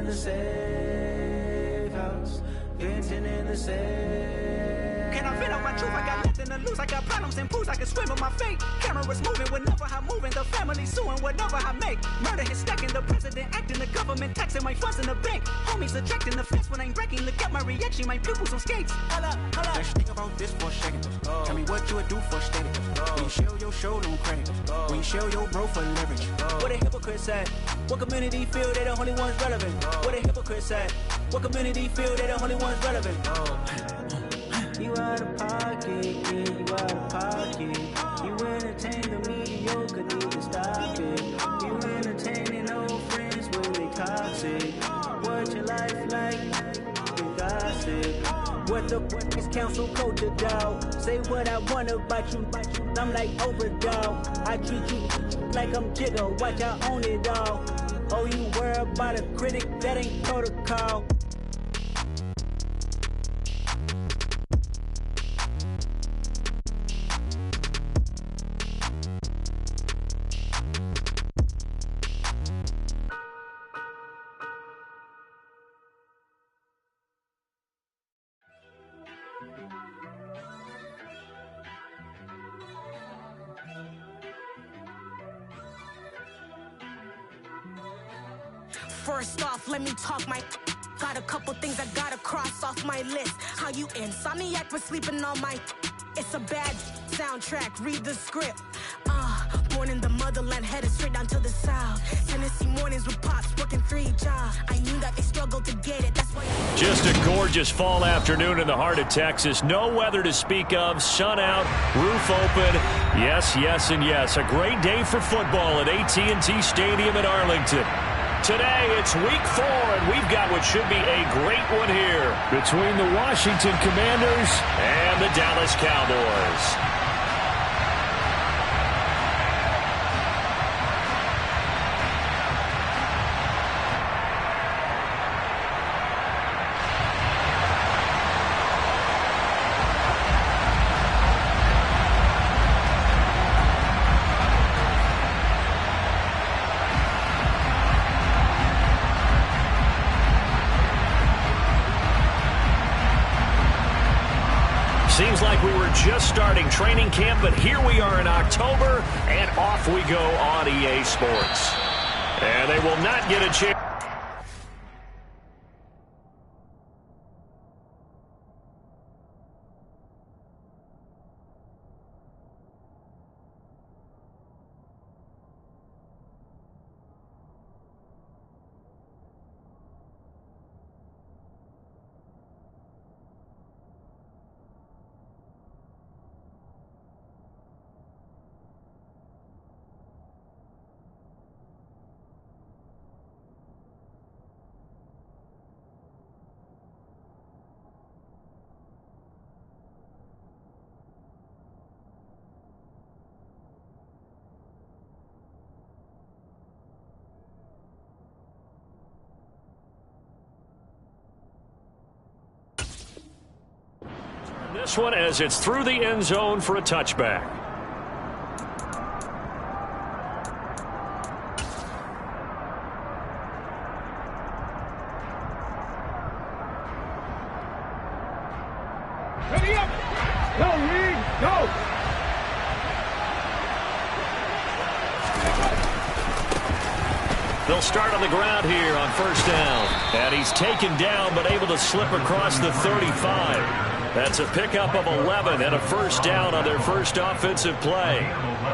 in the safe house, venting in the safe. Can I vent out my truth? I got nothing to lose. I got problems and pools. I can swim with my fate. Cameras moving whenever I'm moving. The family suing whatever I make. Murder is stacking. The president acting. The government taxing my funds in the bank. Homies ejecting the fence when I'm breaking. Look at my reaction. My pupils on skates. Hold up, hold up. Let's think about this for a second. Tell me what you would do for status. When you show your show, don't credit. When you show your bro for leverage. What a hypocrite said. What community feel they the only ones relevant? What a hypocrite said. What community feel they the only ones relevant? You out of pocket, yeah, you out of pocket. You entertain the mediocre, need to stop it. You entertaining old friends when they toxic. What your life like? You gossip. What the fuck is council culture, dog? Say what I want about you. I'm like overdog. I treat you like I'm Jigga. Watch I own it all. Oh, you worry about a critic? That ain't protocol. First off, let me talk my. Got a couple things I gotta cross off my list. How you insomniac for sleeping on my. It's a bad soundtrack, read the script. Born in the motherland, headed straight down to the south. Tennessee mornings with pops, working 3 jobs. I knew that they struggled to get it, that's why Just a gorgeous fall afternoon in the heart of Texas. No weather to speak of, sun out, roof open. Yes, yes, and yes. A great day for football at AT&T Stadium in Arlington. Today, it's week 4, and we've got what should be a great one here between the Washington Commanders and the Dallas Cowboys. Seems like we were just starting training camp, but here we are in October, and off we go on EA Sports. And they will not get a chance. This one as it's through the end zone for a touchback. Ready up! Go, Reed! Go! They'll start on the ground here on first down. And he's taken down but able to slip across the 35. That's a pickup of 11 and a first down on their first offensive play.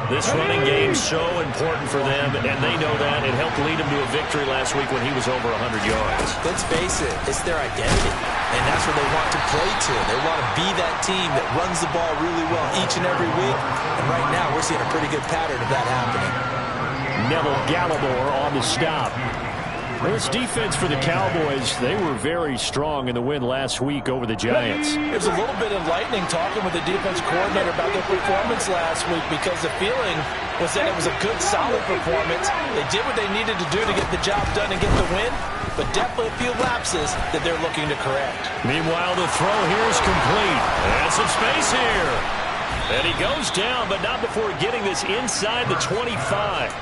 This running game's so important for them, and they know that. It helped lead them to a victory last week when he was over 100 yards. Let's face it, it's their identity, and that's what they want to play to. They want to be that team that runs the ball really well each and every week, and right now we're seeing a pretty good pattern of that happening. Neville Gallimore on the stop. This defense for the Cowboys, they were very strong in the win last week over the Giants. It was a little bit enlightening talking with the defense coordinator about their performance last week because the feeling was that it was a good, solid performance. They did what they needed to do to get the job done and get the win, but definitely a few lapses that they're looking to correct. Meanwhile, the throw here is complete. And some space here. And he goes down, but not before getting this inside the 25.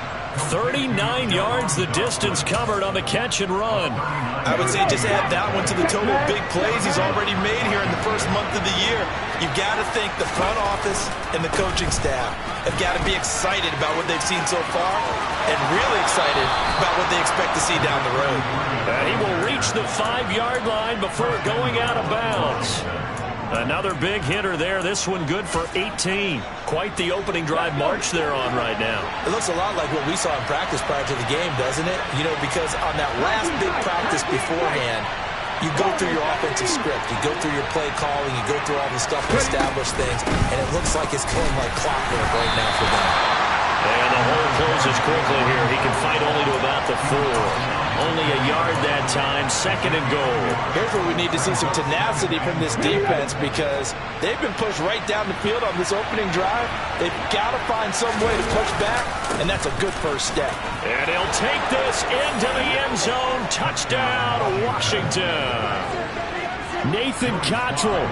39 yards the distance covered on the catch and run. I would say just add that one to the total of big plays he's already made here in the first month of the year. You've got to think the front office and the coaching staff have got to be excited about what they've seen so far and really excited about what they expect to see down the road. And he will reach the 5-yard line before going out of bounds. Another big hitter there. This one good for 18. Quite the opening drive march they're on right now. It looks a lot like what we saw in practice prior to the game, doesn't it? You know, because on that last big practice beforehand, you go through your offensive script. You go through your play calling. You go through all the stuff to establish things. And it looks like it's going like clockwork right now for them. And the hole closes quickly here. He can fight only to about the 4. Only a yard that time, 2nd and goal. Here's where we need to see some tenacity from this defense because they've been pushed right down the field on this opening drive. They've got to find some way to push back, and that's a good first step. And he'll take this into the end zone. Touchdown, Washington. Nathan Cottrell,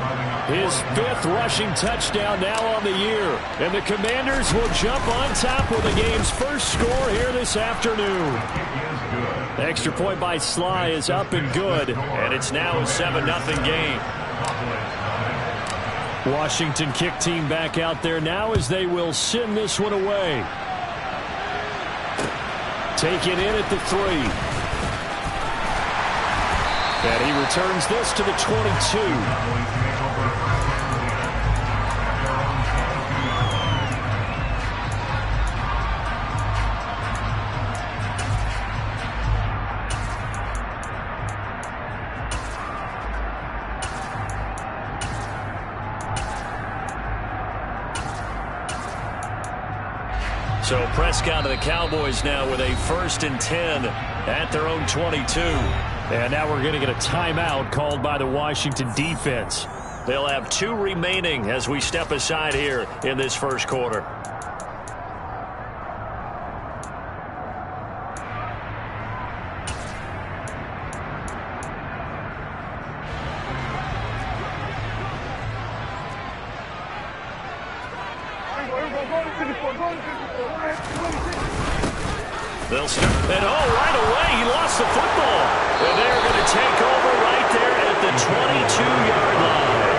his 5th rushing touchdown now on the year. And the Commanders will jump on top with the game's first score here this afternoon. The extra point by Sly is up and good, and it's now a 7-0 game. Washington kick team back out there now as they will send this one away. Taken in at the 3. And he returns this to the 22. So Prescott of the Cowboys now with a 1st and 10 at their own 22. And now we're going to get a timeout called by the Washington defense. They'll have 2 remaining as we step aside here in this first quarter. They'll start. And right away, he lost the football. And they're going to take over right there at the 22-yard line.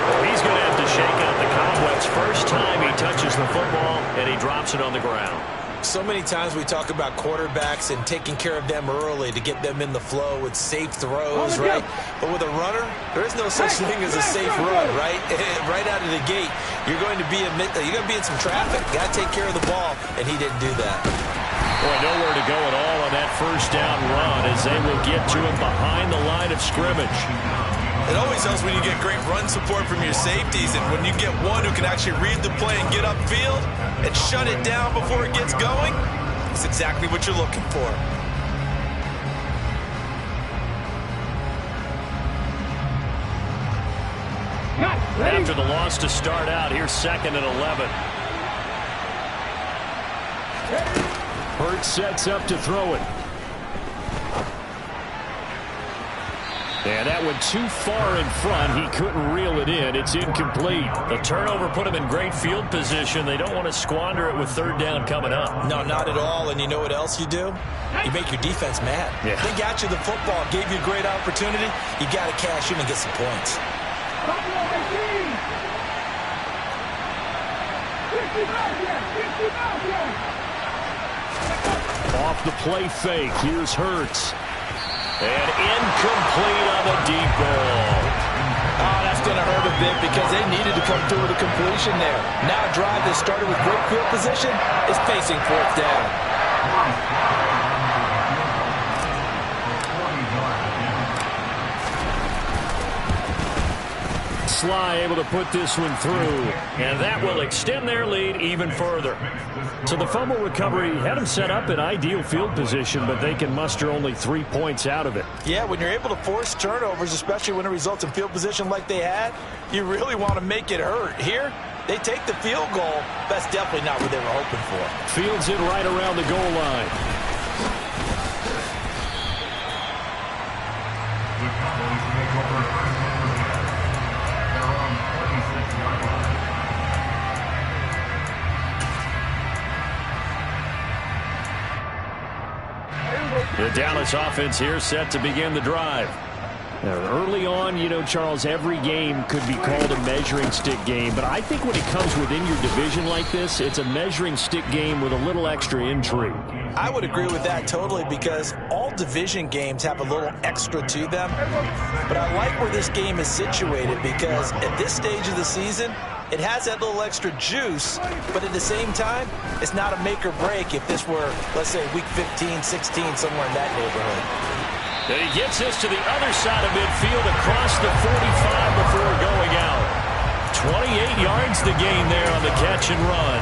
Well, he's going to have to shake out the cobwebs first time he touches the football, and he drops it on the ground. So many times we talk about quarterbacks and taking care of them early to get them in the flow with safe throws, right? But with a runner, there is no such thing as a safe run, right? Right out of the gate, you're going to be in some traffic. Got to take care of the ball, and he didn't do that. Boy, nowhere to go at all on that first down run as they will get to him behind the line of scrimmage. It always helps when you get great run support from your safeties, and when you get one who can actually read the play and get upfield and shut it down before it gets going, it's exactly what you're looking for. After the loss to start out, here's 2nd and 11. Hurts sets up to throw it. And that went too far in front. He couldn't reel it in. It's incomplete. The turnover put him in great field position. They don't want to squander it with 3rd down coming up. No, not at all. And you know what else you do? You make your defense mad. Yeah. They got you the football, gave you a great opportunity. You got to cash in and get some points. Off the play fake. Here's Hurts. And incomplete on the deep ball. Oh, that's going to hurt a bit because they needed to come through with a completion there. Now a drive that started with great field position is facing 4th down. Sly able to put this one through, and that will extend their lead even further. So the fumble recovery had them set up in ideal field position, but they can muster only 3 points out of it. Yeah, when you're able to force turnovers, especially when it results in field position like they had, you really want to make it hurt. Here, they take the field goal. That's definitely not what they were hoping for. Fields it right around the goal line. The Dallas offense here set to begin the drive. Now, early on, you know, Charles, every game could be called a measuring stick game. But I think when it comes within your division like this, it's a measuring stick game with a little extra intrigue. I would agree with that totally, because all division games have a little extra to them. But I like where this game is situated, because at this stage of the season, it has that little extra juice, but at the same time, it's not a make or break if this were, let's say, week 15, 16, somewhere in that neighborhood. And he gets this to the other side of midfield across the 45 before going out. 28 yards to gain there on the catch and run.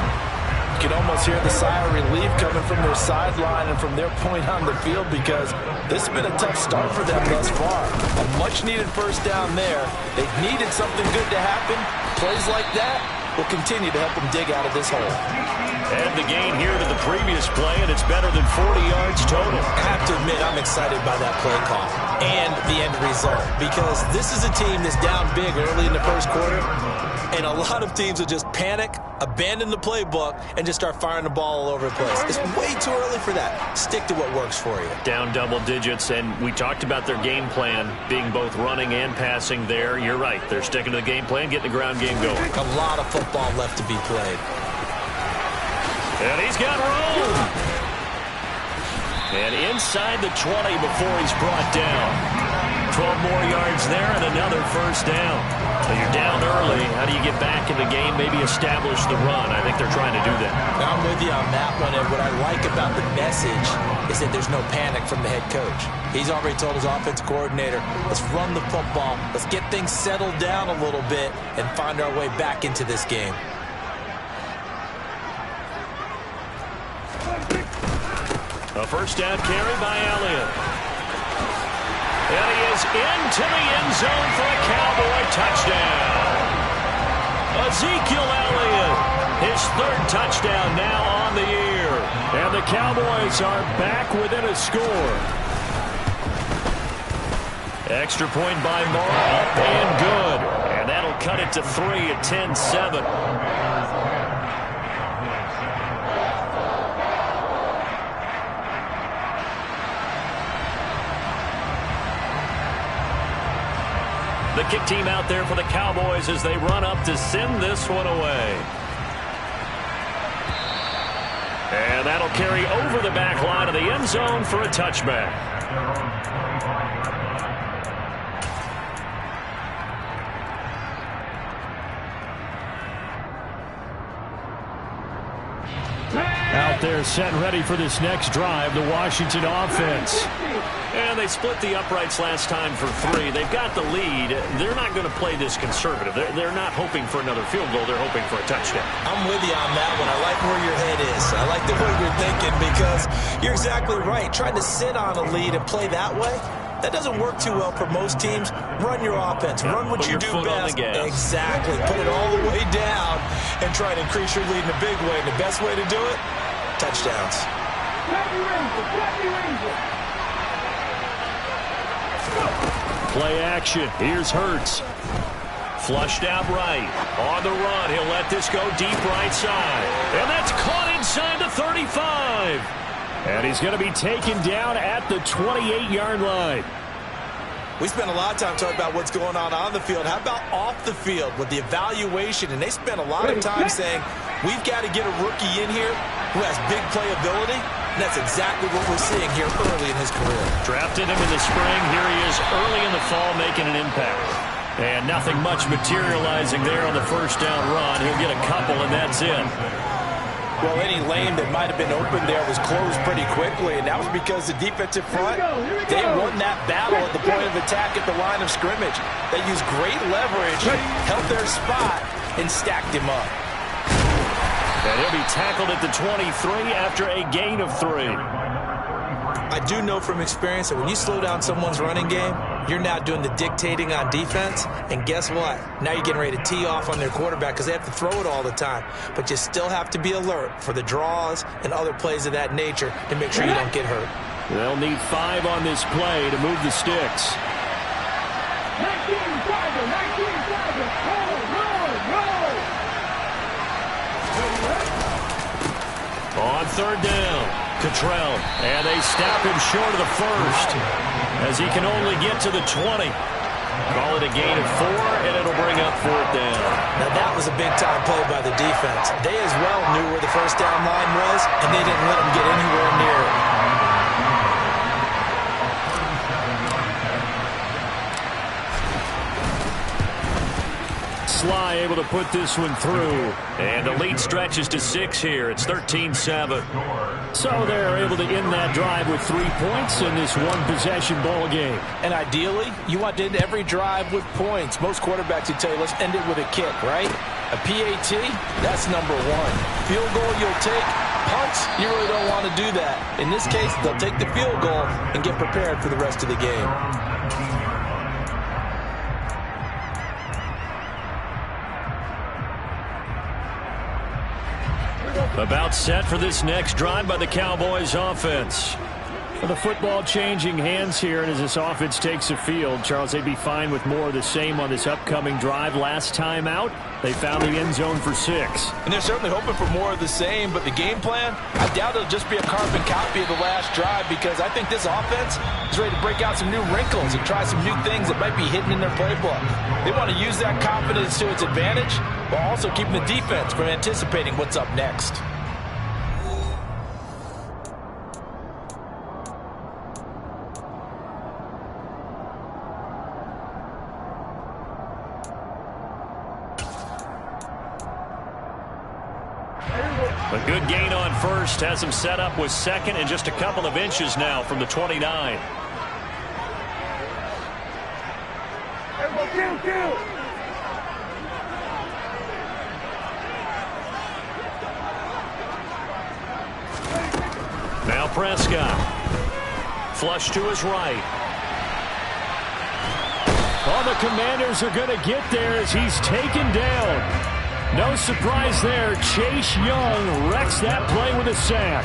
You can almost hear the sigh of relief coming from their sideline and from their point on the field, because this has been a tough start for them thus far. A much-needed first down there. They've needed something good to happen. Plays like that will continue to help them dig out of this hole. And the gain here to the previous play, and it's better than 40 yards total. I have to admit, I'm excited by that play call and the end result, because this is a team that's down big early in the first quarter, and a lot of teams will just panic, abandon the playbook, and just start firing the ball all over the place. It's way too early for that. Stick to what works for you. Down double digits, and we talked about their game plan being both running and passing there. You're right. They're sticking to the game plan, getting the ground game going. A lot of football left to be played. And he's got room. And inside the 20 before he's brought down. 12 more yards there and another first down. So you're down early. How do you get back in the game, maybe establish the run? I think they're trying to do that. I'm with you on that one, and what I like about the message is that there's no panic from the head coach. He's already told his offense coordinator, let's run the football, let's get things settled down a little bit and find our way back into this game. A first down carry by Elliott. And he is into the end zone for a Cowboy touchdown. Ezekiel Elliott, his third touchdown now on the year. And the Cowboys are back within a score. Extra point by Moore, up and good. And that'll cut it to 3 at 10-7. The kick team out there for the Cowboys as they run up to send this one away. And that'll carry over the back line of the end zone for a touchback. Out there set and ready for this next drive, the Washington offense. And they split the uprights last time for 3. They've got the lead. They're not going to play this conservative. They're not hoping for another field goal. They're hoping for a touchdown. I'm with you on that one. I like where your head is. I like the way you're thinking, because you're exactly right. Trying to sit on a lead and play that way, that doesn't work too well for most teams. Run your offense. Run what you do best. Exactly. Put it all the way down and try to increase your lead in a big way. And the best way to do it, touchdowns. Play action. Here's Hurts. Flushed out right. On the run. He'll let this go deep right side. And that's caught inside the 35. And he's going to be taken down at the 28-yard line. We spent a lot of time talking about what's going on the field. How about off the field with the evaluation? And they spent a lot of time saying, we've got to get a rookie in here who has big playability. And that's exactly what we're seeing here early in his career. Drafted him in the spring. Here he is early in the fall making an impact. And nothing much materializing there on the first down run. He'll get a couple, and that's it. Well, any lane that might have been open there was closed pretty quickly, and that was because the defensive front, they won that battle at the point of attack at the line of scrimmage. They used great leverage, held their spot, and stacked him up. And he'll be tackled at the 23 after a gain of 3. I do know from experience that when you slow down someone's running game, you're now doing the dictating on defense. And guess what? Now you're getting ready to tee off on their quarterback because they have to throw it all the time. But you still have to be alert for the draws and other plays of that nature to make sure you don't get hurt. They'll need 5 on this play to move the sticks. 19 Tiger, 19 Tiger, roll. On third down. Cottrell, and they stop him short of the first as he can only get to the 20. Call it a gain of 4, and it'll bring up 4th down. Now that was a big-time play by the defense. They as well knew where the first down line was, and they didn't let them get anywhere near it. Sly able to put this one through. And the lead stretches to 6 here. It's 13-7. So they're able to end that drive with 3 points in this one-possession ball game. And ideally, you want to end every drive with points. Most quarterbacks would tell you, let's end it with a kick, right? A PAT, that's number 1. Field goal you'll take. Punts, you really don't want to do that. In this case, they'll take the field goal and get prepared for the rest of the game. About set for this next drive by the Cowboys offense. For the football changing hands here, and as this offense takes the field, Charles, they'd be fine with more of the same on this upcoming drive. Last time out, they found the end zone for 6. And they're certainly hoping for more of the same, but the game plan, I doubt it'll just be a carbon copy of the last drive, because I think this offense is ready to break out some new wrinkles and try some new things that might be hidden in their playbook. They want to use that confidence to its advantage, while also keeping the defense from anticipating what's up next. A good gain on first has him set up with 2nd and just a couple of inches now from the 29. Now Prescott. Flush to his right. Oh, the Commanders are going to get there as he's taken down. No surprise there. Chase Young wrecks that play with a sack.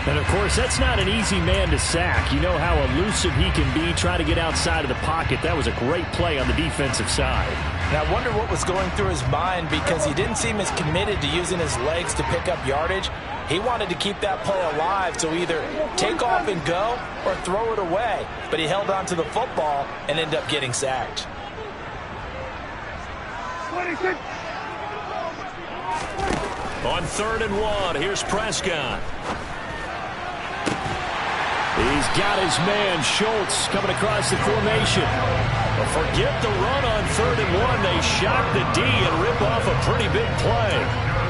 And, of course, that's not an easy man to sack. You know how elusive he can be, trying to get outside of the pocket. That was a great play on the defensive side. Now, I wonder what was going through his mind, because he didn't seem as committed to using his legs to pick up yardage. He wanted to keep that play alive, so either take off and go or throw it away. But he held on to the football and ended up getting sacked. 26. On 3rd and 1, here's Prescott. He's got his man, Schultz, coming across the formation. But forget the run on 3rd and 1. They shock the D and rip off a pretty big play.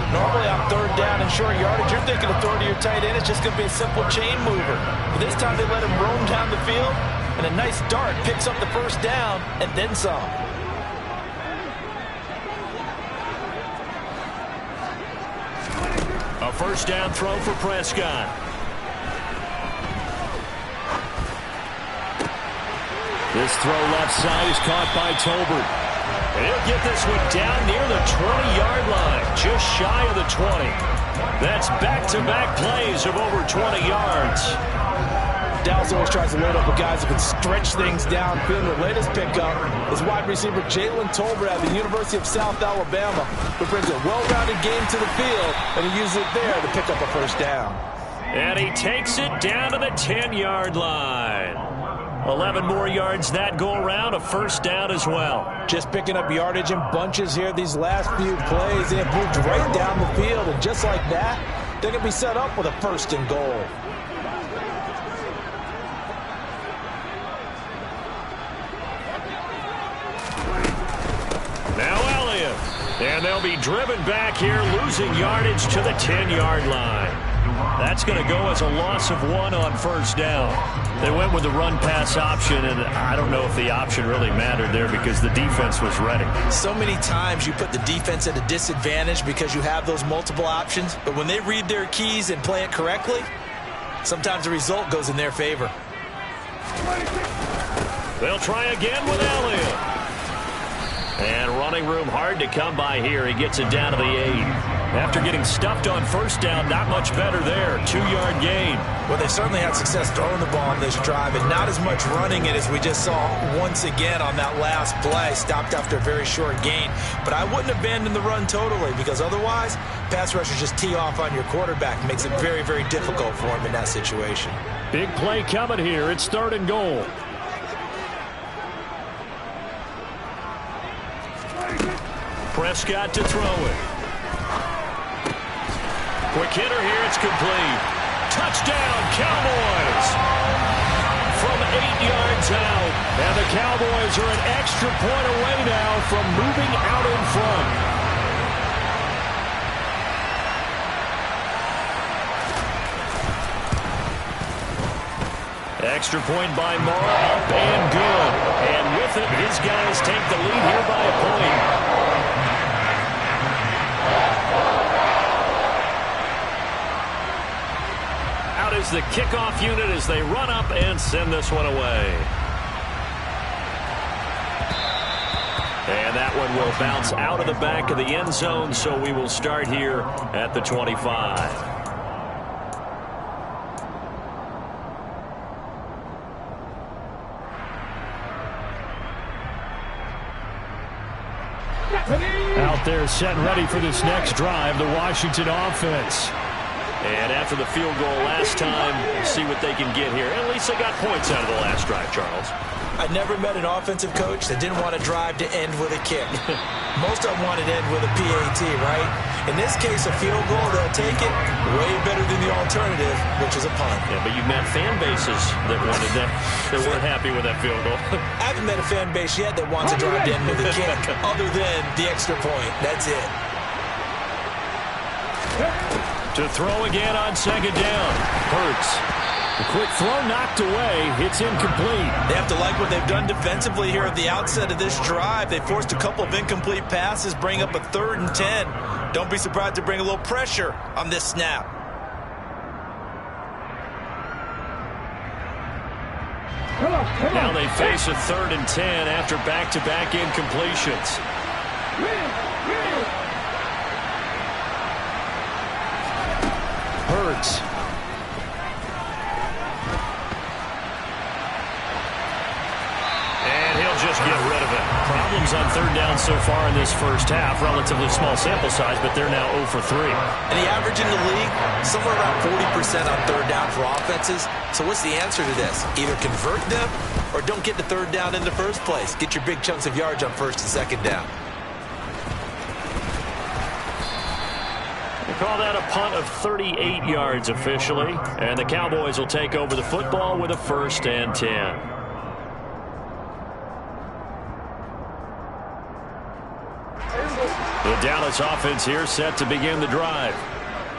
Normally on 3rd down and short yardage, you're thinking of throwing to your tight end. It's just going to be a simple chain mover. But this time they let him roam down the field, and a nice dart picks up the first down and then some. A first down throw for Prescott. This throw left side is caught by Tolbert. And he'll get this one down near the 20-yard line, just shy of the 20. That's back-to-back plays of over 20 yards. Dallas always tries to load up with guys who can stretch things downfield. The latest pickup is wide receiver Jalen Tolbert out of the University of South Alabama, who brings a well-rounded game to the field, and he uses it there to pick up a first down. And he takes it down to the 10-yard line. 11 more yards that go around, a first down as well. Just picking up yardage in bunches here these last few plays. They have moved right down the field, and just like that, they're going to be set up with a 1st and goal. Now Elliott. And they'll be driven back here, losing yardage to the 10-yard line. That's going to go as a loss of 1 on first down. They went with the run-pass option, and I don't know if the option really mattered there because the defense was ready. So many times you put the defense at a disadvantage because you have those multiple options, but when they read their keys and play it correctly, sometimes the result goes in their favor. They'll try again with Elliott. And running room hard to come by here. He gets it down to the 8. After getting stuffed on first down, not much better there. 2-yard gain. Well, they certainly had success throwing the ball on this drive, and not as much running it as we just saw once again on that last play. Stopped after a very short gain. But I wouldn't abandon the run totally, because otherwise, pass rushers just tee off on your quarterback. It makes it very, very difficult for him in that situation. Big play coming here. It's 3rd and goal. Prescott to throw it. Quick hitter here. It's complete. Touchdown, Cowboys. From 8 yards out. And the Cowboys are an extra point away now from moving out in front. Extra point by Morrow, up and good. And with it, his guys take the lead here by a point. Out is the kickoff unit as they run up and send this one away. And that one will bounce out of the back of the end zone, so we will start here at the 25. Out there set and ready for this next drive, the Washington offense. And after the field goal last time, we'll see what they can get here. At least they got points out of the last drive, Charles. I never met an offensive coach that didn't want to drive to end with a kick. Most of them wanted to end with a PAT, right? In this case, a field goal, they'll take it way better than the alternative, which is a punt. Yeah, but you've met fan bases that wanted that, that weren't happy with that field goal. I haven't met a fan base yet that wants to drive to end with a kick, other than the extra point. That's it. To throw again on 2nd down. Hurts. A quick throw knocked away. It's incomplete. They have to like what they've done defensively here at the outset of this drive. They forced a couple of incomplete passes, bring up a 3rd and 10. Don't be surprised to bring a little pressure on this snap. Now they face a 3rd and 10 after back-to-back incompletions. Hurts. And he'll just get rid of it. Problems on 3rd down so far in this first half. Relatively small sample size, but they're now 0 for 3. And the average in the league, somewhere around 40% on 3rd down for offenses. So what's the answer to this? Either convert them or don't get the 3rd down in the first place. Get your big chunks of yards on 1st and 2nd down. They call that a punt of 38 yards officially. And the Cowboys will take over the football with a 1st and 10. The Dallas offense here set to begin the drive.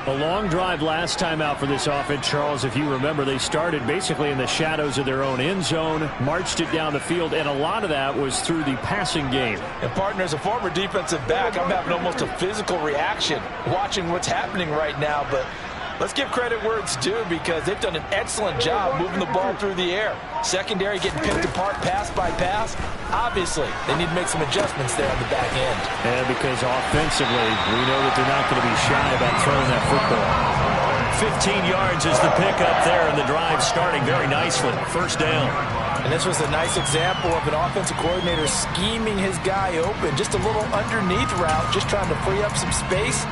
A long drive last time out for this offense, Charles. If you remember, they started basically in the shadows of their own end zone, marched it down the field, and a lot of that was through the passing game. And partner, as a former defensive back, I'm having almost a physical reaction watching what's happening right now. But let's give credit where it's due, because they've done an excellent job moving the ball through the air. Secondary getting picked apart pass by pass. Obviously, they need to make some adjustments there on the back end. And because offensively, we know that they're not going to be shy about throwing that football. 15 yards is the pickup there, and the drive starting very nicely. 1st down. And this was a nice example of an offensive coordinator scheming his guy open. Just a little underneath route, just trying to free up some space,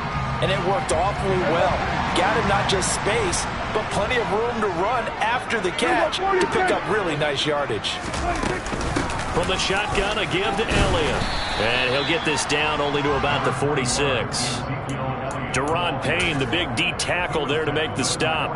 and it worked awfully well. Got him not just space, but plenty of room to run after the catch to pick up really nice yardage. From the shotgun, a give to Elliott. And he'll get this down only to about the 46. Deron Payne, the big D tackle there to make the stop.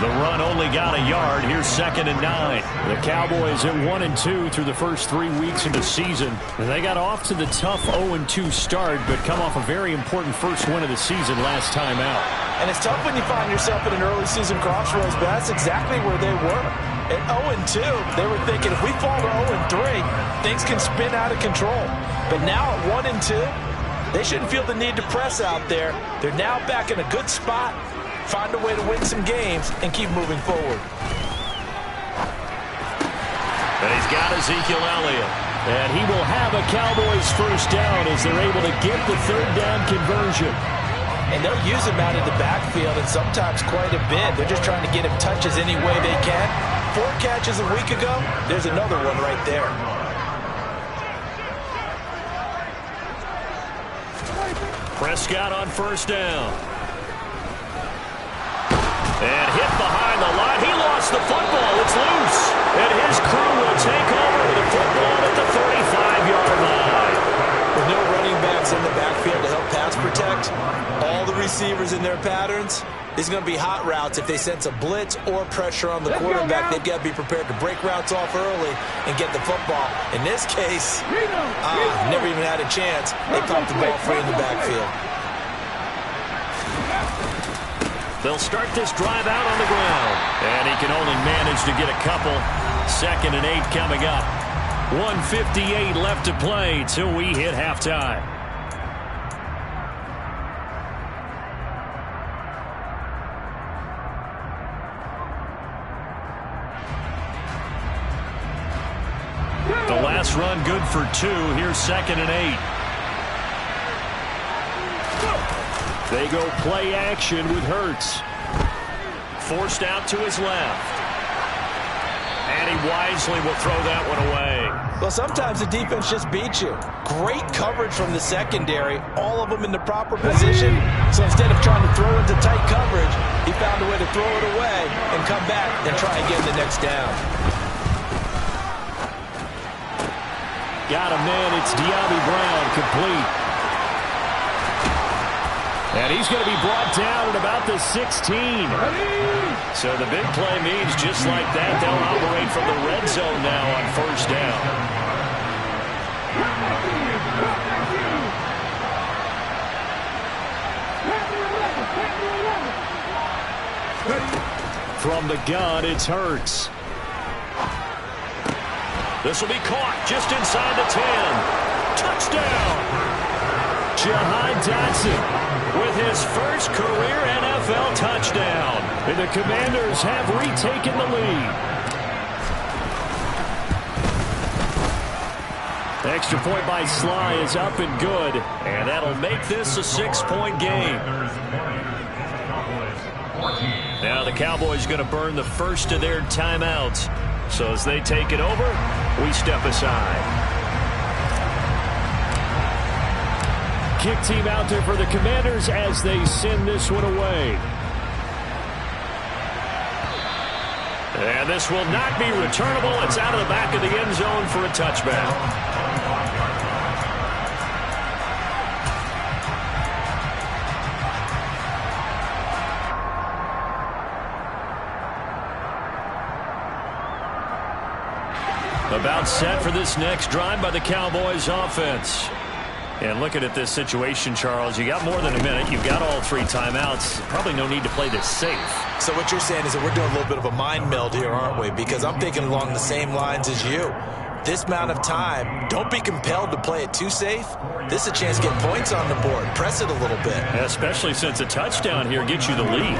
The run only got a yard. Here's 2nd and 9. The Cowboys at 1-2 through the first 3 weeks of the season. And they got off to the tough 0-2 start, but come off a very important first win of the season last time out. And it's tough when you find yourself at an early season crossroads, but that's exactly where they were. At 0-2, they were thinking if we fall to 0-3, things can spin out of control. But now at 1-2, they shouldn't feel the need to press out there. They're now back in a good spot, find a way to win some games, and keep moving forward. And he's got Ezekiel Elliott. And he will have a Cowboys 1st down as they're able to get the 3rd down conversion. and they'll use him out in the backfield, and sometimes quite a bit. They're just trying to get him touches any way they can. 4 catches a week ago, there's another one right there. Prescott on first down. And hit behind the line. He lost the football. It's loose. And his crew will take over with the football at the 35-yard line. With no running backs in the backfield to help pass protect, all the receivers in their patterns, it's going to be hot routes. If they sense a blitz or pressure on the quarterback, they've got to be prepared to break routes off early and get the football. In this case, never even had a chance. They popped the ball free in the backfield. They'll start this drive out on the ground. And he can only manage to get a couple. 2nd and 8 coming up. 1:58 left to play till we hit halftime. The last run good for 2. Here's 2nd and 8. They go play action with Hurts. Forced out to his left. And he wisely will throw that one away. Well, sometimes the defense just beats you. Great coverage from the secondary, all of them in the proper position. So instead of trying to throw into tight coverage, he found a way to throw it away and come back and try again the next down. Got a man, it's De'Ami Brown, complete. And he's going to be brought down at about the 16. So the big play means just like that, they'll operate from the red zone now on first down. From the gun, it's Hurts. This will be caught just inside the 10. Touchdown! Jahan Dotson with his first career NFL touchdown. And the Commanders have retaken the lead. The extra point by Sly is up and good. And that'll make this a 6-point game. Now the Cowboys going to burn the first of their timeouts. So as they take it over, we step aside. Kick team out there for the Commanders as they send this one away. And this will not be returnable. It's out of the back of the end zone for a touchback. About set for this next drive by the Cowboys offense. And looking at this situation, Charles, you got more than a minute. You've got all 3 timeouts. Probably no need to play this safe. So what you're saying is that we're doing a little bit of a mind meld here, aren't we? Because I'm thinking along the same lines as you. This amount of time, don't be compelled to play it too safe. This is a chance to get points on the board. Press it a little bit. Especially since a touchdown here gets you the lead.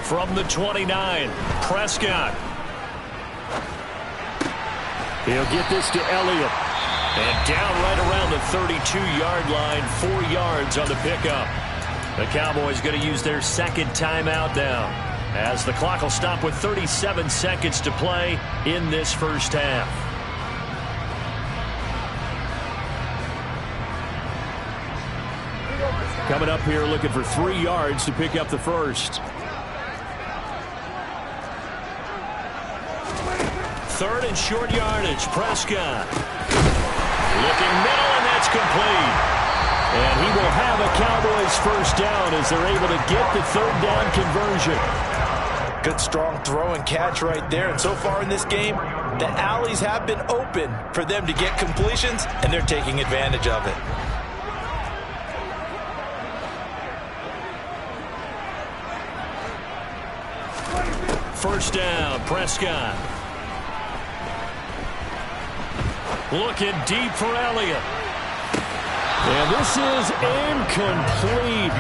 From the 29, Prescott. He'll get this to Elliott. And down right around the 32-yard line, 4 yards on the pickup. The Cowboys going to use their second timeout now, as the clock will stop with 37 seconds to play in this first half. Coming up here looking for 3 yards to pick up the first. 3rd and short yardage, Prescott. Looking middle, and that's complete. And he will have a Cowboys first down as they're able to get the 3rd down conversion. Good strong throw and catch right there. And so far in this game, the alleys have been open for them to get completions, and they're taking advantage of it. First down, Prescott. Looking deep for Elliott. And this is incomplete.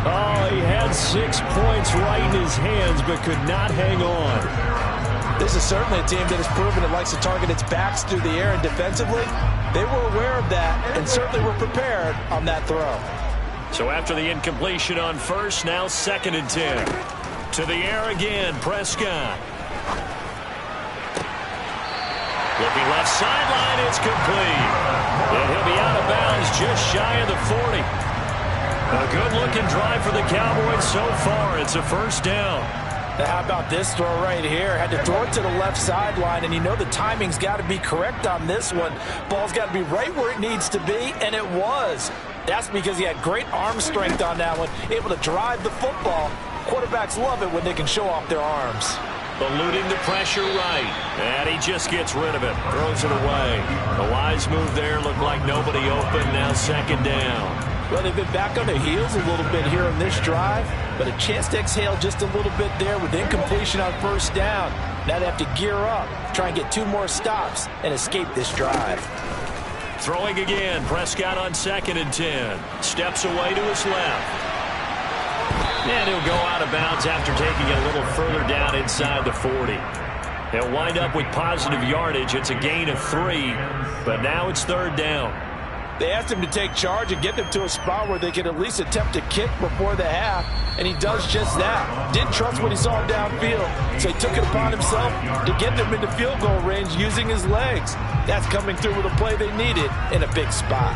Oh, he had 6 points right in his hands, but could not hang on. This is certainly a team that has proven it likes to target its backs through the air, and defensively, they were aware of that and certainly were prepared on that throw. So after the incompletion on first, now 2nd and 10. To the air again, Prescott. Looking left sideline, it's complete. And he'll be out of bounds just shy of the 40. A good-looking drive for the Cowboys so far. It's a 1st down. Now, how about this throw right here? Had to throw it to the left sideline, and you know the timing's got to be correct on this one. Ball's got to be right where it needs to be, and it was. That's because he had great arm strength on that one, able to drive the football. Quarterbacks love it when they can show off their arms. Eluding the pressure right, and he just gets rid of it, throws it away. A wise move there, looked like nobody open, now 2nd down. Well, they've been back on their heels a little bit here on this drive, but a chance to exhale just a little bit there with incompletion on 1st down. Now they have to gear up, try and get 2 more stops, and escape this drive. Throwing again, Prescott on 2nd and 10. Steps away to his left. And he'll go out of bounds after taking it a little further down inside the 40. He'll wind up with positive yardage. It's a gain of 3, but now it's 3rd down. They asked him to take charge and get them to a spot where they could at least attempt to kick before the half, and he does just that. Didn't trust what he saw downfield, so he took it upon himself to get them into field goal range using his legs. That's coming through with a play they needed in a big spot.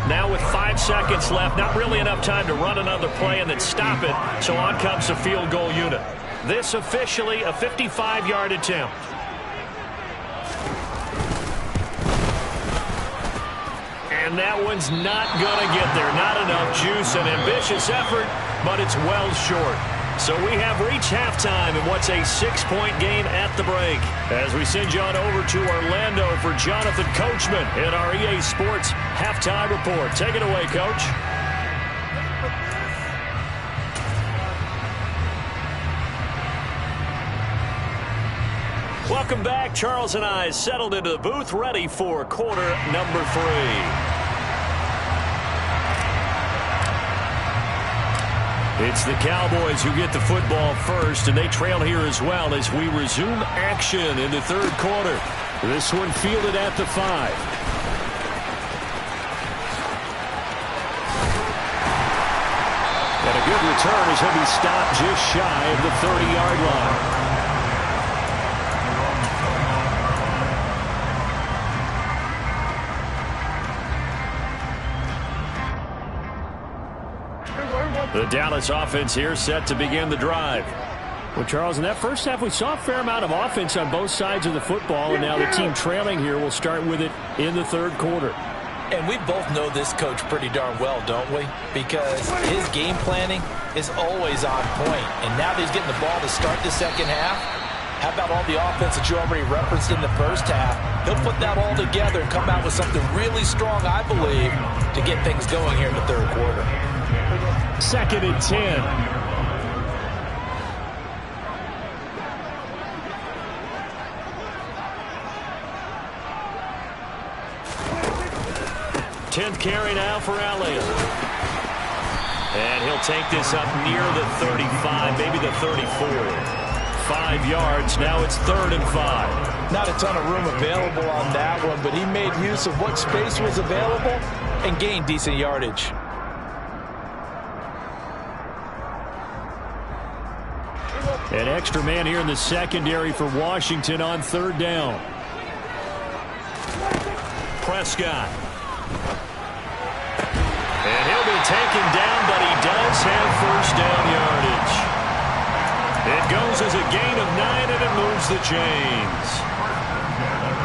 Now with 5 seconds left, not really enough time to run another play and then stop it, so on comes the field goal unit. This officially a 55-yard attempt. And that one's not going to get there. Not enough juice, an ambitious effort, but it's well short. So we have reached halftime in what's a 6-point game at the break. As we send you on over to Orlando for Jonathan Coachman in our EA Sports Halftime Report. Take it away, Coach. Welcome back. Charles and I settled into the booth, ready for quarter number 3. It's the Cowboys who get the football first, and they trail here as well as we resume action in the 3rd quarter. This one fielded at the 5. And a good return as he'll be stopped just shy of the 30-yard line. The Dallas offense here set to begin the drive. Well, Charles, in that first half, we saw a fair amount of offense on both sides of the football, and now the team trailing here will start with it in the 3rd quarter. And we both know this coach pretty darn well, don't we? Because his game planning is always on point. And now that he's getting the ball to start the 2nd half, how about all the offense that you already referenced in the 1st half? He'll put that all together and come out with something really strong, I believe, to get things going here in the 3rd quarter. 2nd and 10. Tenth carry now for Elliott. And he'll take this up near the 35, maybe the 34. 5 yards. Now it's 3rd and 5. Not a ton of room available on that one, but he made use of what space was available and gained decent yardage. An extra man here in the secondary for Washington on 3rd down. Prescott. And he'll be taken down, but he does have 1st down yardage. It goes as a gain of 9, and it moves the chains.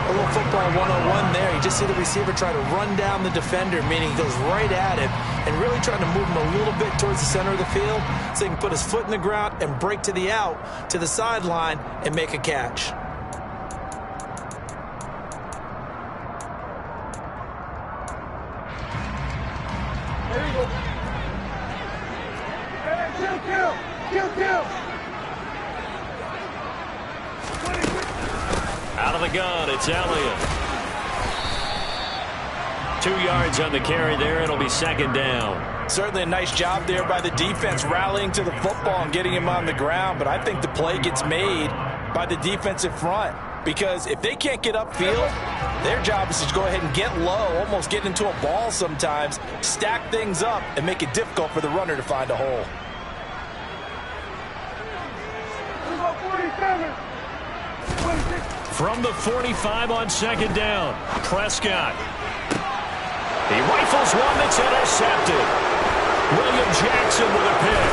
A little football 101 there. You just see the receiver try to run down the defender, meaning he goes right at him and really trying to move him a little bit towards the center of the field so he can put his foot in the ground and break to the out, to the sideline, and make a catch. There you go. Kill. Out of the gun, it's Elliott. 2 yards on the carry there. It'll be 2nd down. Certainly a nice job there by the defense rallying to the football and getting him on the ground, but I think the play gets made by the defensive front because if they can't get upfield, Their job is to go ahead and get low, almost get into a ball sometimes, stack things up, and make it difficult for the runner to find a hole. 47. 26. From the 45 on second down, Prescott. He rifles one that's intercepted. William Jackson with a pick.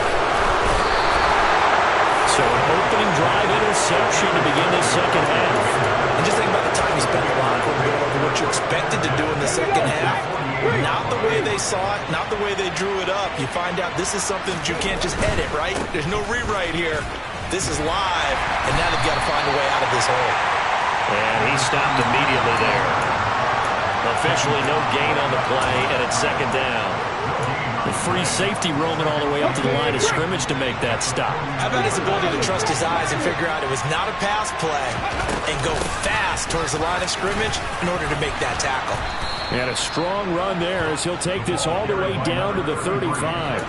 So an opening drive interception to begin the second half. And just think about the time he spent in the locker room going over what you expected to do in the second half. Not the way they saw it, not the way they drew it up. You find out this is something that you can't just edit, right? There's no rewrite here. This is live, and now they've got to find a way out of this hole. And he stopped immediately there. Officially no gain on the play, and it's second down. The free safety roaming all the way up to the line of scrimmage to make that stop. How about his ability to trust his eyes and figure out it was not a pass play and go fast towards the line of scrimmage in order to make that tackle. And a strong run there as he'll take this all the way down to the 35.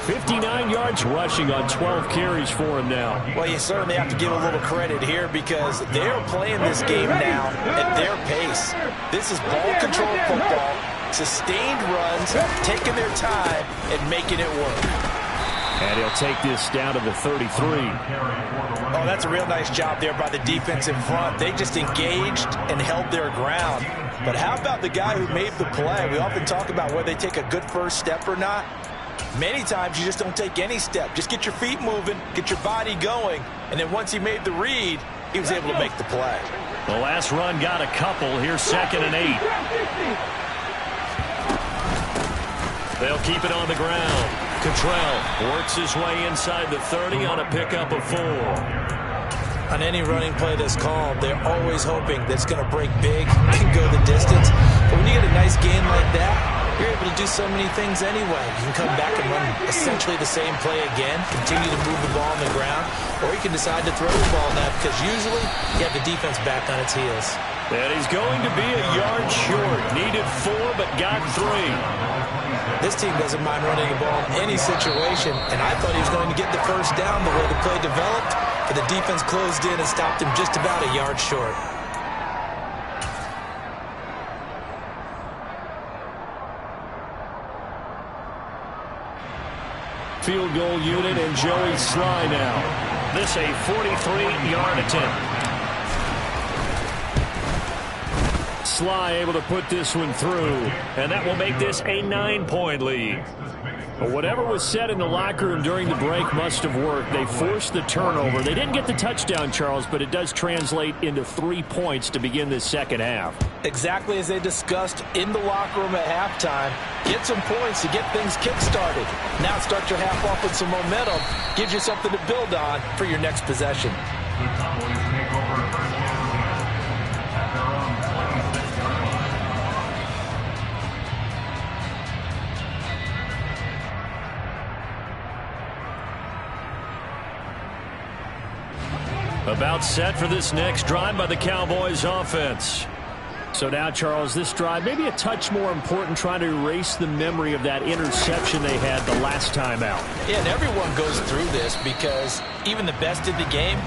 59 yards rushing on 12 carries for him now. Well, you certainly have to give a little credit here because they're playing this game now at their pace. This is ball-controlled football, sustained runs, taking their time and making it work. And he'll take this down to the 33. Oh, that's a real nice job there by the defense in front. They just engaged and held their ground. But how about the guy who made the play? We often talk about whether they take a good first step or not. Many times you just don't take any step. Just get your feet moving, get your body going, and then once he made the read, he was able to make the play. The last run got a couple. Here's 2nd and 8. They'll keep it on the ground. Cottrell works his way inside the 30 on a pickup of 4. On any running play that's called, they're always hoping that it's going to break big and go the distance. But when you get a nice gain like that, you're able to do so many things anyway. You can come back and run essentially the same play again, continue to move the ball on the ground, or you can decide to throw the ball now because usually you have the defense back on its heels. And he's going to be a yard short. Needed 4, but got 3. This team doesn't mind running the ball in any situation, and I thought he was going to get the first down the way the play developed, but the defense closed in and stopped him just about a yard short. Field goal unit and Joey Sly now. This a 43-yard attempt. Sly able to put this one through, and that will make this a 9-point lead. But whatever was said in the locker room during the break must have worked. They forced the turnover. They didn't get the touchdown, Charles, but it does translate into 3 points to begin this second half. Exactly as they discussed in the locker room at halftime. Get some points to get things kick-started. Now start your half off with some momentum. Gives you something to build on for your next possession. About set for this next drive by the Cowboys offense. So now, Charles, this drive maybe a touch more important, trying to erase the memory of that interception they had the last time out. Yeah, and everyone goes through this because even the best in the game,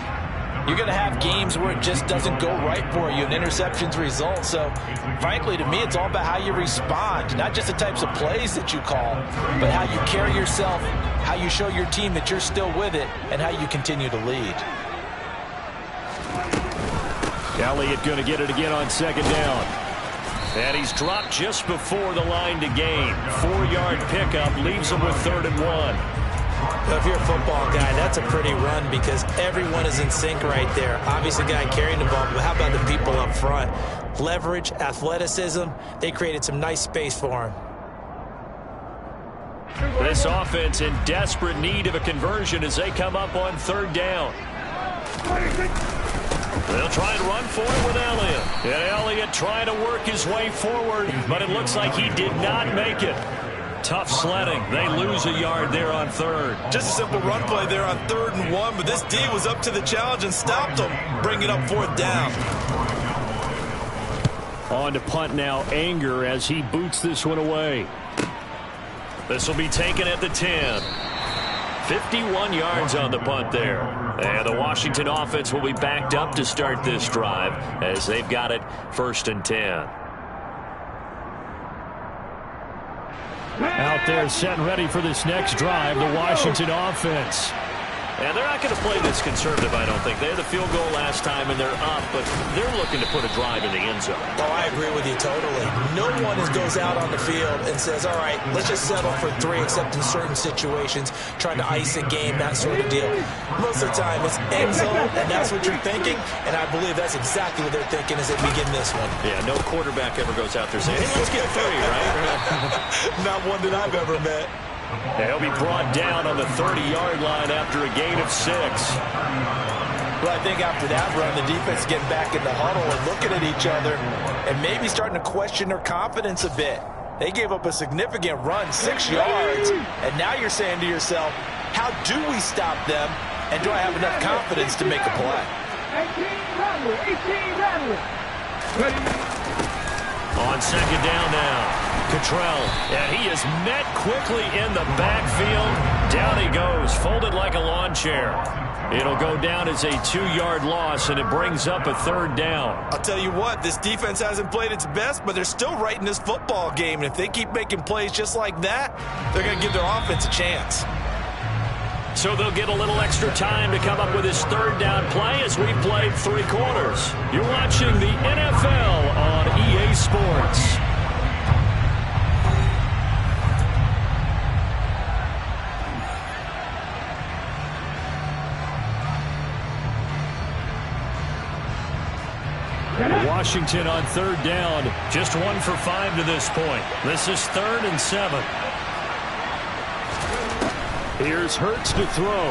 you're going to have games where it just doesn't go right for you, and interceptions result. So, frankly, to me, it's all about how you respond, not just the types of plays that you call, but how you carry yourself, how you show your team that you're still with it, and how you continue to lead. Elliott going to get it again on second down. And he's dropped just before the line to gain. 4-yard pickup leaves him with 3rd and 1. Well, if you're a football guy, that's a pretty run because everyone is in sync right there. Obviously, the guy carrying the ball, but how about the people up front? Leverage, athleticism, they created some nice space for him. This offense in desperate need of a conversion as they come up on 3rd down. They'll try and run for it with Elliott. And Elliott trying to work his way forward, but it looks like he did not make it. Tough sledding. They lose a yard there on 3rd. Just a simple run play there on 3rd and 1, but this D was up to the challenge and stopped him, bringing up 4th down. On to punt now, Anger, as he boots this one away. This will be taken at the 10. 51 yards on the punt there. And the Washington offense will be backed up to start this drive as they've got it 1st and 10. Out there set and ready for this next drive, the Washington offense. And they're not going to play this conservative, I don't think. They had the field goal last time, and they're up, but they're looking to put a drive in the end zone. Oh, I agree with you totally. No one goes out on the field and says, all right, let's just settle for 3, except in certain situations, trying to ice a game, that sort of deal. Most of the time, it's end zone, and that's what you're thinking, and I believe that's exactly what they're thinking as they begin this one. Yeah, no quarterback ever goes out there saying, hey, let's get 3, right? Not one that I've ever met. He'll be brought down on the 30-yard line after a gain of 6. Well, I think after that run, the defense is getting back in the huddle and looking at each other and maybe starting to question their confidence a bit. They gave up a significant run, 6 yards, and now you're saying to yourself, how do we stop them, and do I have enough confidence to make a play? 18 On 2nd down now. Cottrell, and he is met quickly in the backfield. Down he goes, folded like a lawn chair. It'll go down as a 2-yard loss, and it brings up a 3rd down. I'll tell you what, this defense hasn't played its best, but they're still right in this football game. And if they keep making plays just like that, they're going to give their offense a chance. So they'll get a little extra time to come up with his 3rd down play as we played 3 quarters. You're watching the NFL on EA Sports. Washington on 3rd down, just 1 for 5 to this point. This is 3rd and 7. Here's Hurts to throw.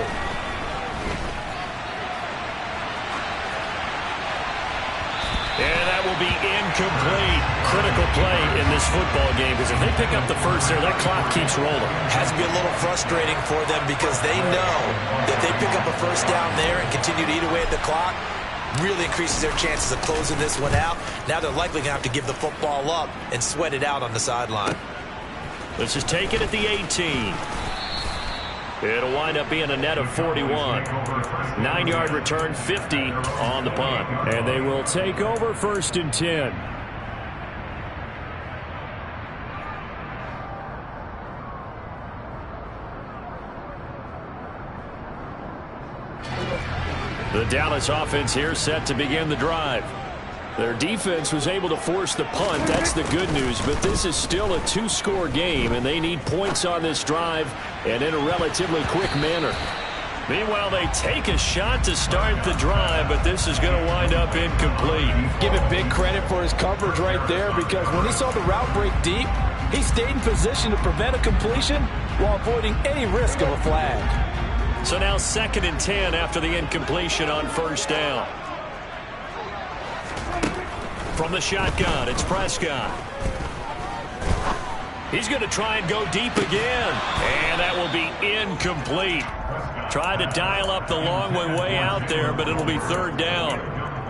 And that will be incomplete. Critical play in this football game, because if they pick up the first there, that clock keeps rolling. Has to be a little frustrating for them because they know that they pick up a first down there and continue to eat away at the clock, really increases their chances of closing this one out. Now they're likely going to have to give the football up and sweat it out on the sideline. This is taken at the 18. It'll wind up being a net of 41. 9-yard return, 50 on the punt. And they will take over 1st and 10. The Dallas offense here set to begin the drive. Their defense was able to force the punt. That's the good news. But this is still a 2-score game, and they need points on this drive and in a relatively quick manner. Meanwhile, they take a shot to start the drive, but this is going to wind up incomplete. Give it big credit for his coverage right there, because when he saw the route break deep, he stayed in position to prevent a completion while avoiding any risk of a flag. So now 2nd and 10 after the incompletion on 1st down. From the shotgun, it's Prescott. He's going to try and go deep again. And that will be incomplete. Tried to dial up the long way out there, but it'll be 3rd down.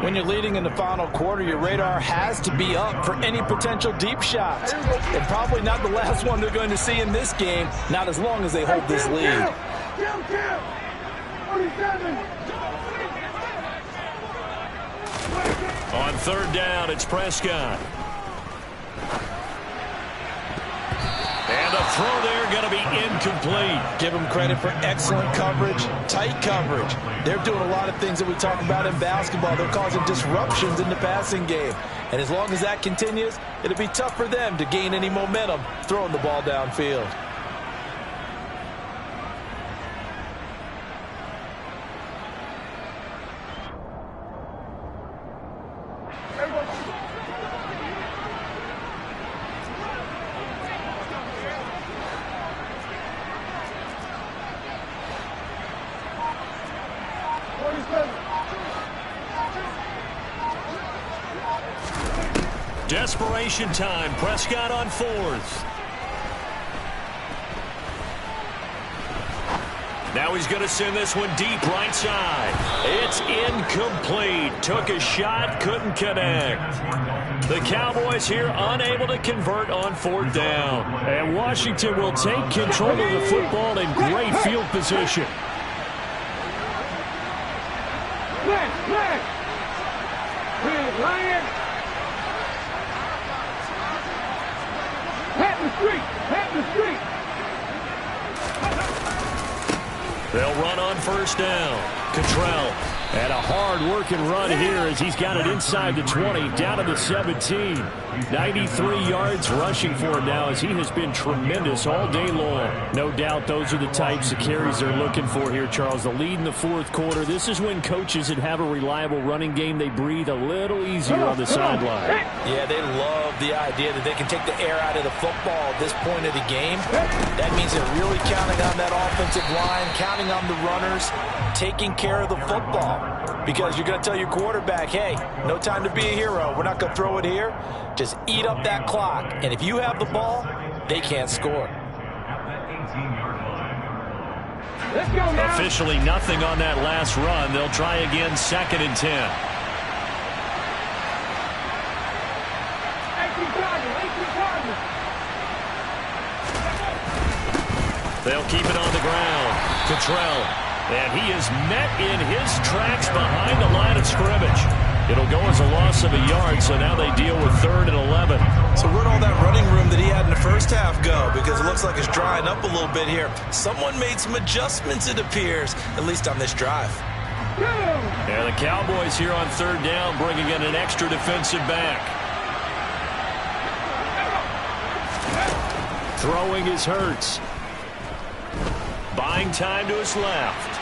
When you're leading in the final quarter, your radar has to be up for any potential deep shots. And probably not the last one they're going to see in this game, not as long as they hold this lead. On 3rd down, it's Prescott. And the throw there going to be incomplete. Give them credit for excellent coverage, tight coverage. They're doing a lot of things that we talk about in basketball. They're causing disruptions in the passing game. And as long as that continues, it'll be tough for them to gain any momentum throwing the ball downfield. Desperation time. Prescott on 4th. Now he's going to send this one deep right side. It's incomplete. Took a shot, couldn't connect. The Cowboys here unable to convert on 4th down. And Washington will take control of the football in great field position. Flag. Red Lion. Pat the street. They'll run on first down. Cottrell. And a hard-working run here as he's got it inside the 20, down to the 17. 93 yards rushing for him now as he has been tremendous all day long. No doubt those are the types of carries they're looking for here, Charles. The lead in the fourth quarter. This is when coaches that have a reliable running game, they breathe a little easier on the sideline. Yeah, they love the idea that they can take the air out of the football at this point of the game. That means they're really counting on that offensive line, counting on the runners, taking care of the football. Because you're going to tell your quarterback, hey, no time to be a hero. We're not going to throw it here. Just eat up that clock. And if you have the ball, they can't score. Let's go now. Officially nothing on that last run. They'll try again, 2nd and 10. 18 Cardinals. They'll keep it on the ground. Cottrell. And he is met in his tracks behind the line of scrimmage. It'll go as a loss of a yard, so now they deal with 3rd and 11. So where'd all that running room that he had in the first half go? Because it looks like it's drying up a little bit here. Someone made some adjustments, it appears, at least on this drive. And the Cowboys here on 3rd down, bringing in an extra defensive back. Throwing is Hurts. Buying time to his left.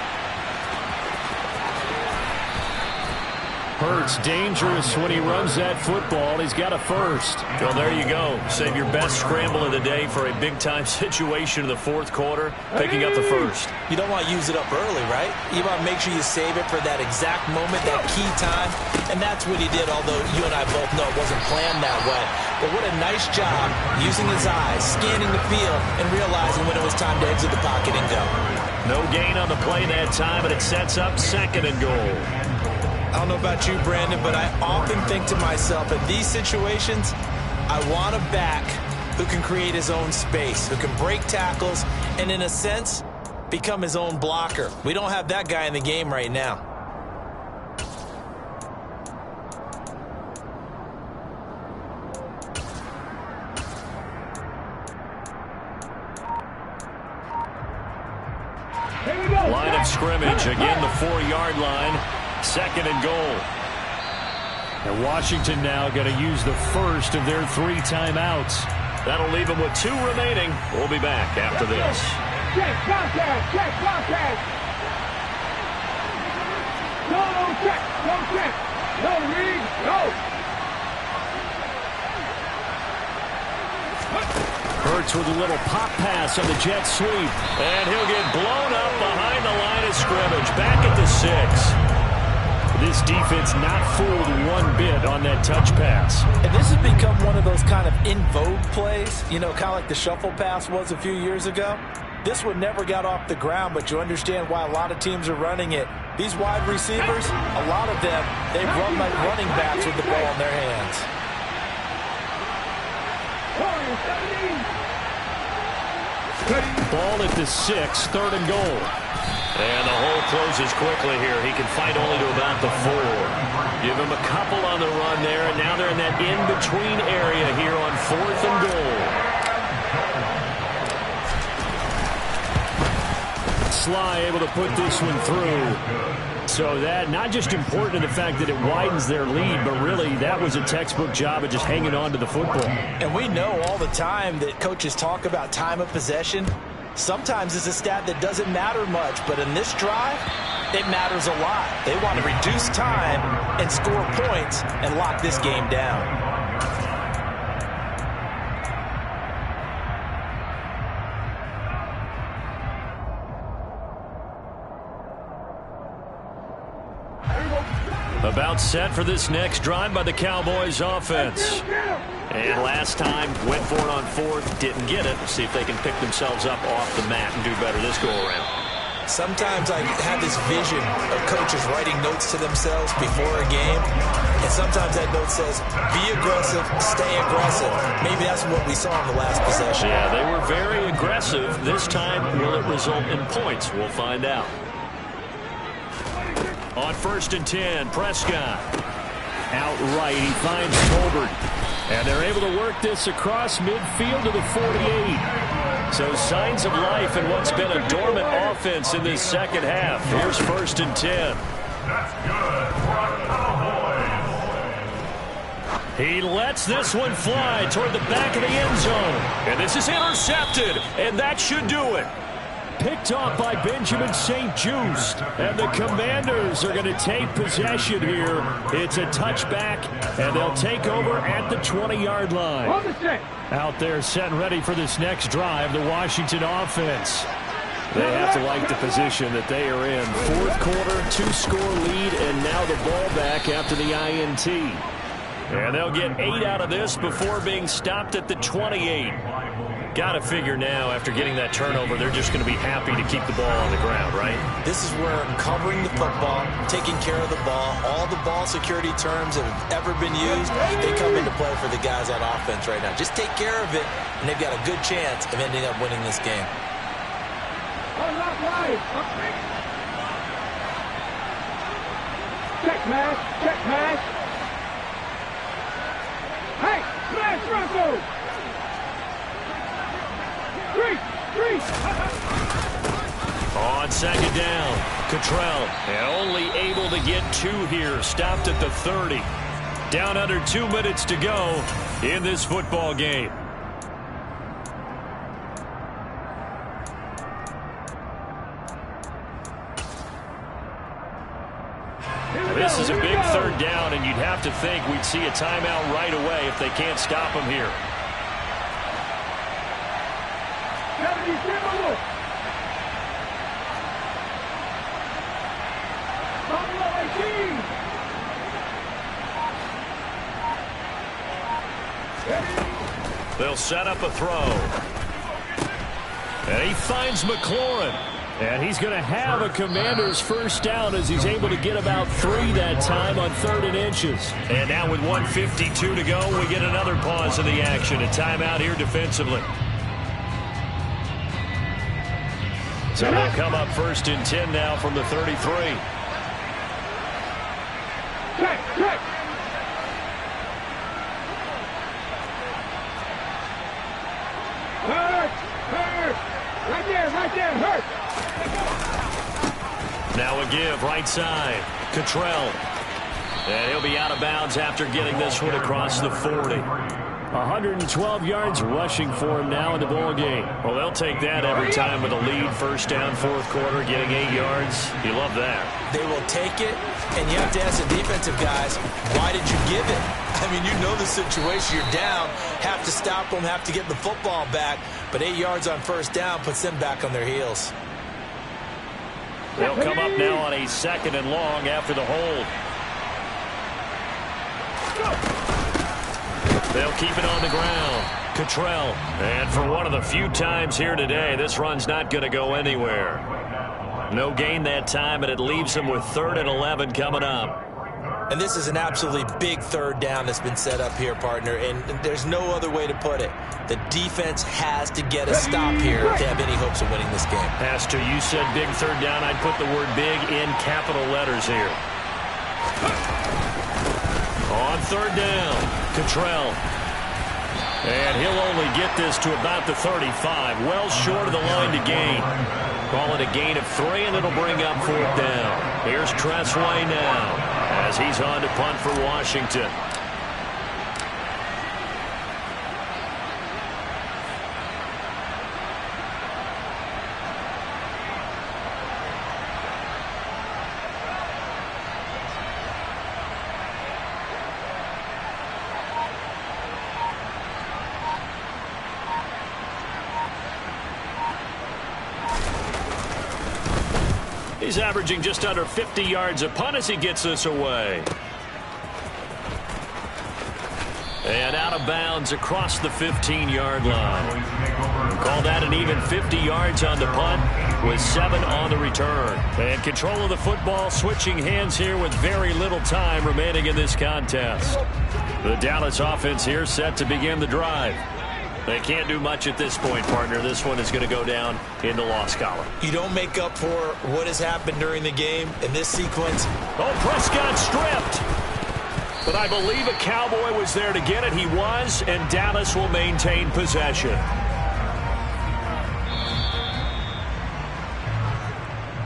Hurts dangerous when he runs that football. He's got a first. Well, there you go. Save your best scramble of the day for a big-time situation in the fourth quarter, picking up the first. You don't want to use it up early, right? You want to make sure you save it for that exact moment, that key time. And that's what he did, although you and I both know it wasn't planned that way. But what a nice job using his eyes, scanning the field, and realizing when it was time to exit the pocket and go. No gain on the play that time, and it sets up 2nd and goal. I don't know about you, Brandon, but I often think to myself, in these situations, I want a back who can create his own space, who can break tackles, and in a sense, become his own blocker. We don't have that guy in the game right now. Line of scrimmage, again the 4-yard line. 2nd and goal. And Washington now going to use the first of their 3 timeouts. That'll leave them with 2 remaining. We'll be back after this. Check, contact. No check. No read, no. Hurts with a little pop pass on the jet sweep. And he'll get blown up behind the line of scrimmage. Back at the 6. This defense not fooled one bit on that touch pass. And this has become one of those kind of in vogue plays, you know, kind of like the shuffle pass was a few years ago. This one never got off the ground, but you understand why a lot of teams are running it. These wide receivers, a lot of them, they run like running backs with the ball in their hands. Ball at the 6, 3rd and goal. And the hole closes quickly here. He can fight only to about the 4. Give him a couple on the run there, and now they're in that in-between area here on 4th and goal. Sly able to put this one through. So that not just important in the fact that it widens their lead, but really that was a textbook job of just hanging on to the football. And we know all the time that coaches talk about time of possession. Sometimes it's a stat that doesn't matter much, but in this drive, it matters a lot. They want to reduce time and score points and lock this game down. About set for this next drive by the Cowboys offense. And last time, went for it on 4th, didn't get it. See if they can pick themselves up off the mat and do better this go-around. Sometimes I have this vision of coaches writing notes to themselves before a game. And sometimes that note says, be aggressive, stay aggressive. Maybe that's what we saw in the last possession. Yeah, they were very aggressive. This time, will it result in points? We'll find out. On 1st and 10, Prescott. Outright, he finds Tolbert. And they're able to work this across midfield to the 48. So signs of life in what's been a dormant offense in this second half. Here's 1st and 10. That's good for a Cowboys. He lets this one fly toward the back of the end zone. And this is intercepted, and that should do it. Picked off by Benjamin St-Juste. And the Commanders are going to take possession here. It's a touchback, and they'll take over at the 20-yard line. Out there set and ready for this next drive, the Washington offense. They have to like the position that they are in. 4th quarter, 2-score lead, and now the ball back after the INT. And they'll get 8 out of this before being stopped at the 28. Got to figure now, after getting that turnover, they're just going to be happy to keep the ball on the ground, right? This is where covering the football, taking care of the ball, all the ball security terms that have ever been used, they come into play for the guys on offense right now. Just take care of it, and they've got a good chance of ending up winning this game. Check pass, check pass. Hey, smash Russell! 3. On 2nd down, Cottrell, and only able to get 2 here, stopped at the 30. Down under 2 minutes to go in this football game. This is a big 3rd down, and you'd have to think we'd see a timeout right away if they can't stop him here. They'll set up a throw. And he finds McLaurin. And he's going to have a Commander's 1st down as he's able to get about 3 that time on 3rd and inches. And now with 1:52 to go, we get another pause in the action. A timeout here defensively. So they'll come up 1st and 10 now from the 33. Check. Hurt. Right there, hurt. Now a give, right side. Cottrell. And he'll be out of bounds after getting this one across the 40. 112 yards rushing for him now in the ball game. Well, they'll take that every time with a lead. 1st down, 4th quarter, getting 8 yards. You love that. They will take it, and you have to ask the defensive guys, why did you give it? I mean, you know the situation. You're down, have to stop them, have to get the football back, but 8 yards on 1st down puts them back on their heels. They'll come up now on a 2nd and long after the hold. They'll keep it on the ground. Cottrell. And for one of the few times here today, this run's not going to go anywhere. No gain that time, and it leaves them with 3rd and 11 coming up. And this is an absolutely big 3rd down that's been set up here, partner, and there's no other way to put it. The defense has to get a stop here to have any hopes of winning this game. Has to. You said big 3rd down. I'd put the word big in capital letters here. On 3rd down, Cottrell. And he'll only get this to about the 35. Well short of the line to gain. Call it a gain of 3, and it'll bring up 4th down. Here's Tressway now as he's on to punt for Washington. He's averaging just under 50 yards a punt as he gets this away. And out of bounds across the 15-yard line. Call that an even 50 yards on the punt with 7 on the return. And control of the football switching hands here with very little time remaining in this contest. The Dallas offense here set to begin the drive. They can't do much at this point, partner. This one is going to go down in the loss column. You don't make up for what has happened during the game in this sequence. Oh, Prescott stripped. But I believe a Cowboy was there to get it. He was, and Dallas will maintain possession.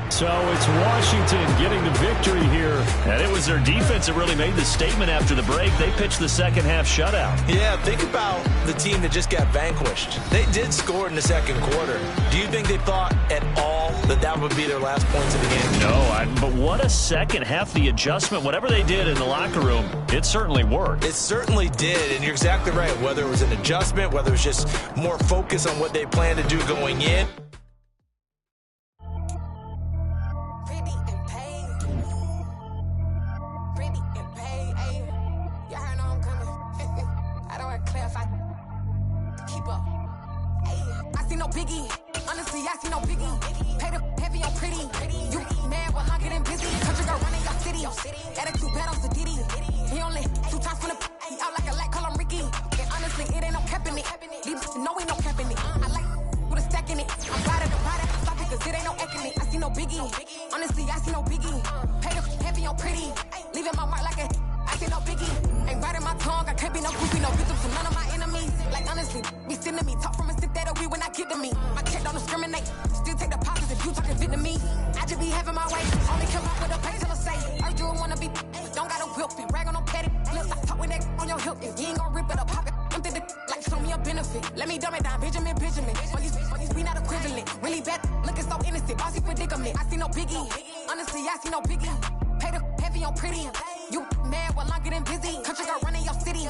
So it's Washington getting the victory here. And it was their defense that really made the statement after the break. They pitched the second half shutout. Yeah, think about the team that just got vanquished. They did score in the second quarter. Do you think they thought at all that that would be their last points of the game? No, but what a second half. The adjustment, whatever they did in the locker room, it certainly worked. It certainly did, and you're exactly right. Whether it was an adjustment, whether it was just more focus on what they planned to do going in. Biggie, honestly, I see no biggie. Pay the heavy on pretty. You mad while I'm getting busy. Country girl running your city. Attitude bad on Sadiddy. He only 2 times from the he out like a light, call him Ricky. And honestly, it ain't no cap in it. Leave no ain't no cap in it. I like with a stack in it. I'm riding the rider. Stop it, cause it ain't no eck in it. I see no biggie. Honestly, I see no biggie. Pay the heavy on pretty. Leaving my mark like a I see no biggie. Ain't biting my tongue. I can't be no goofy, no victim to none of my enemies. Like honestly, be sending me talk from a stick that'll be when I get to me. My check don't discriminate. Still take the pauses if you talking Vietnamese. I just be having my way. Only come out with a pay till I say. Heard you wanna be, don't got a whip and rag on no petty. Look, I talk with that on your hip. If you ain't gon' rip it up, pop it. Empty the like show me a benefit. Let me dumb it down, Benjamin. For these we not equivalent. Really bad, looking so innocent. Bossy predicament. I see no biggie. Honestly, I see no biggie. Pay the heavy on pretty. You mad while I'm getting busy. Country girl running your city.